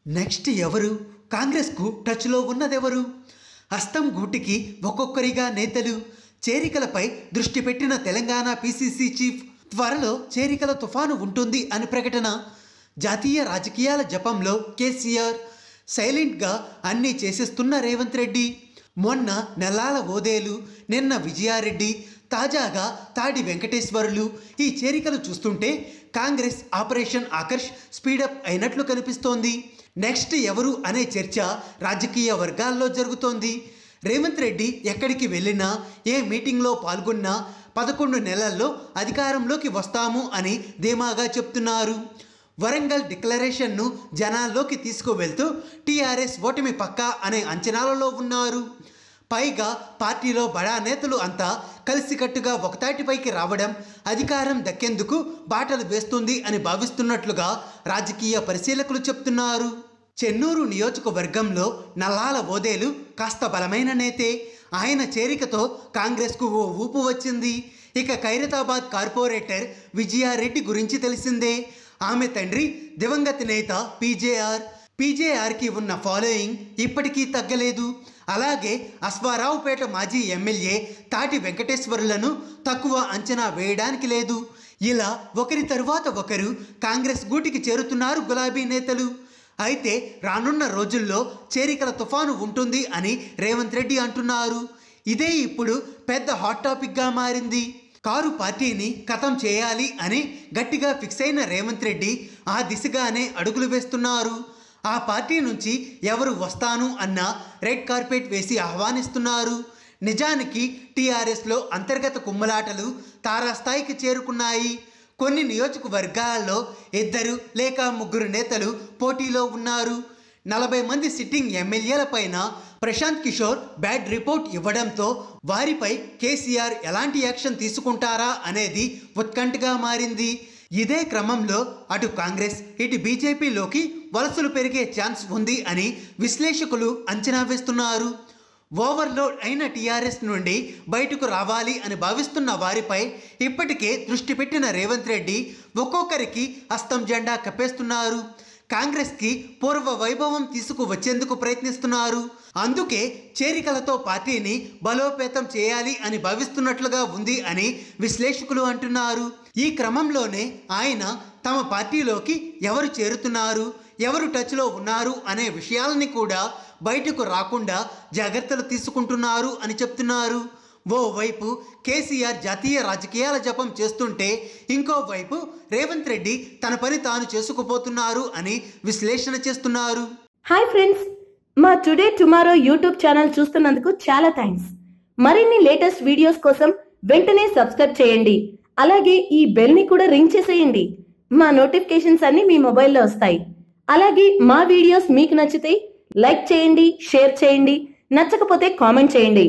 Next ఎవరు? కాంగ్రెస్కు టచ్లో ఉన్నదెవరు? హస్తం గూటికి ఒక్కొక్కరిగా నేతలు. చేరికలపై దృష్టి పెట్టిన తెలంగాణ పీసీసీ చీఫ్ త్వరలో చేరికల తుఫాను ఉంటుంది అని ప్రకటన. జాతీయ రాజకీయాల జపంలో కేసీఆర్ సైలెంట్గా అన్నీ చేసేస్తున్న రేవంత్ రెడ్డి. మొన్న నెల్లాల ఓదేలు, నిన్న విజయారెడ్డి, తాజాగా తాడి వెంకటేశ్వర్లు. ఈ చేరికలు చూస్తుంటే కాంగ్రెస్ ఆపరేషన్ ఆకర్ష్ స్పీడప్ అయినట్లు కనిపిస్తోంది. నెక్స్ట్ ఎవరు అనే చర్చ రాజకీయ వర్గాల్లో జరుగుతోంది. రేవంత్ రెడ్డి ఎక్కడికి వెళ్ళినా, ఏ మీటింగ్లో పాల్గొన్నా 11 నెలల్లో అధికారంలోకి వస్తాము అని ధీమాగా చెప్తున్నారు. వరంగల్ డిక్లరేషన్ను జనాల్లోకి తీసుకువెళ్తూ టీఆర్ఎస్ ఓటమి పక్కా అనే అంచనాలలో ఉన్నారు. పైగా పార్టీలో బడా నేతలు అంతా కలిసికట్టుగా ఒకతాటిపైకి రావడం అధికారం దక్కేందుకు బాటలు వేస్తుంది అని భావిస్తున్నట్లుగా రాజకీయ పరిశీలకులు చెప్తున్నారు. చెన్నూరు నియోజకవర్గంలో నల్లాల ఓదేలు కాస్త బలమైన నేతే. ఆయన చేరికతో కాంగ్రెస్కు ఓ ఊపు వచ్చింది. ఇక ఖైరతాబాద్ కార్పొరేటర్ విజయారెడ్డి గురించి తెలిసిందే. ఆమె తండ్రి దివంగత నేత పీజేఆర్కి ఉన్న ఫాలోయింగ్ ఇప్పటికీ తగ్గలేదు. అలాగే అశ్వారావుపేట మాజీ ఎమ్మెల్యే తాటి వెంకటేశ్వర్లను తక్కువ అంచనా వేయడానికి లేదు. ఇలా ఒకరి తరువాత ఒకరు కాంగ్రెస్ గూటికి చేరుతున్నారు గులాబీ నేతలు. అయితే రానున్న రోజుల్లో చేరికల తుఫాను ఉంటుంది అని రేవంత్ రెడ్డి అంటున్నారు. ఇదే ఇప్పుడు పెద్ద హాట్ టాపిక్గా మారింది. కారు పార్టీని ఖతం చేయాలి అని గట్టిగా ఫిక్స్ అయిన రేవంత్ రెడ్డి ఆ దిశగానే అడుగులు వేస్తున్నారు. ఆ పార్టీ నుంచి ఎవరు వస్తాను అన్న రెడ్ కార్పెట్ వేసి ఆహ్వానిస్తున్నారు. నిజానికి టీఆర్ఎస్లో అంతర్గత కుమ్మలాటలు తారాస్థాయికి చేరుకున్నాయి. కొన్ని నియోజకవర్గాల్లో 2 లేక 3 నేతలు పోటీలో ఉన్నారు. 40 మంది సిట్టింగ్ ఎమ్మెల్యేలపైన ప్రశాంత్ కిషోర్ బ్యాడ్ రిపోర్ట్ ఇవ్వడంతో వారిపై కేసీఆర్ ఎలాంటి యాక్షన్ తీసుకుంటారా అనేది ఉత్కంఠగా మారింది. ఇదే క్రమంలో అటు కాంగ్రెస్ ఇటు బీజేపీలోకి వలసలు పెరిగే ఛాన్స్ ఉంది అని విశ్లేషకులు అంచనా వేస్తున్నారు. ఓవర్లోడ్ అయిన టీఆర్ఎస్ నుండి బయటకు రావాలి అని భావిస్తున్న వారిపై ఇప్పటికే దృష్టి పెట్టిన రేవంత్ రెడ్డి ఒక్కొక్కరికి హస్తం జెండా కప్పేస్తున్నారు. కాంగ్రెస్కి పూర్వ వైభవం తీసుకువచ్చేందుకు ప్రయత్నిస్తున్నారు. అందుకే చేరికలతో పార్టీని బలోపేతం చేయాలి అని భావిస్తున్నట్లుగా ఉంది అని విశ్లేషకులు అంటున్నారు. ఈ క్రమంలోనే ఆయన తమ పార్టీలోకి ఎవరు చేరుతున్నారు, ఎవరు టచ్లో ఉన్నారు అనే విషయాలని కూడా బయటకు రాకుండా జాగ్రత్తలు తీసుకుంటున్నారు అని చెప్తున్నారు. ఓవైపు కేసీఆర్ జాతీయ రాజకీయాల జపం చేస్తుంటే ఇంకోవైపు రేవంత్ రెడ్డి తన పని తాను చేసుకుపోతున్నారు అని విశ్లేషణ చేస్తున్నారు. హాయ్ ఫ్రెండ్స్, మా టుడే టుమారో యూట్యూబ్ ఛానల్ చూస్తున్నందుకు చాలా థ్యాంక్స్. మరిన్ని లేటెస్ట్ వీడియోస్ కోసం వెంటనే సబ్స్క్రైబ్ చేయండి. అలాగే ఈ బెల్ ని కూడా రింగ్ చేసేయండి. మా నోటిఫికేషన్స్ అన్ని మీ మొబైల్లో వస్తాయి. అలాగే మా వీడియోస్ మీకు నచ్చితే లైక్ చేయండి, షేర్ చేయండి, నచ్చకపోతే కామెంట్ చేయండి.